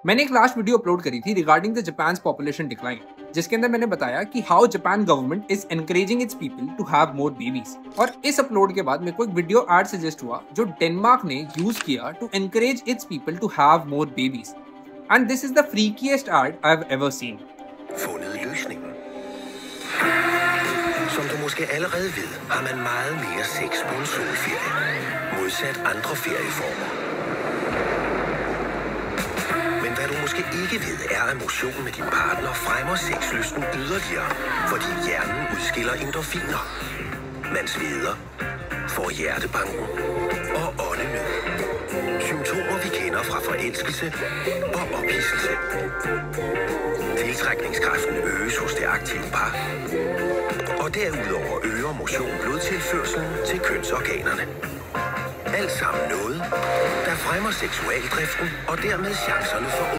मैंने एक last video upload करी थी regarding the Japan population decline, जिसके अंदर मैंने बताया कि how Japan government is encouraging its people to have more babies. और इस अपलोड के बाद मेरे को एक वीडियो एड सजेस्ट हुआ जो डेनमार्क ने यूज किया to encourage its people to have more babies, and this is the freakiest ad I have ever seen. Fundet løsningen. Som du måske allerede ved, har man meget mere sex på en solferie, modsat andre ferieformer. Men hvad du måske ikke ved, er, at motion med din partner fremmer sexlysten yderligere, fordi hjernen udskiller endorfiner. Man sveder, får hjertebanken og åndenød. Symptomer vi kender fra forelskelse og ophidselse. Tiltrækningskraften øges hos det aktive par, og derudover øger motion blodtilførselen til kønsorganerne. Alt sammen noget, der fremmer seksualdriften og dermed chancerne for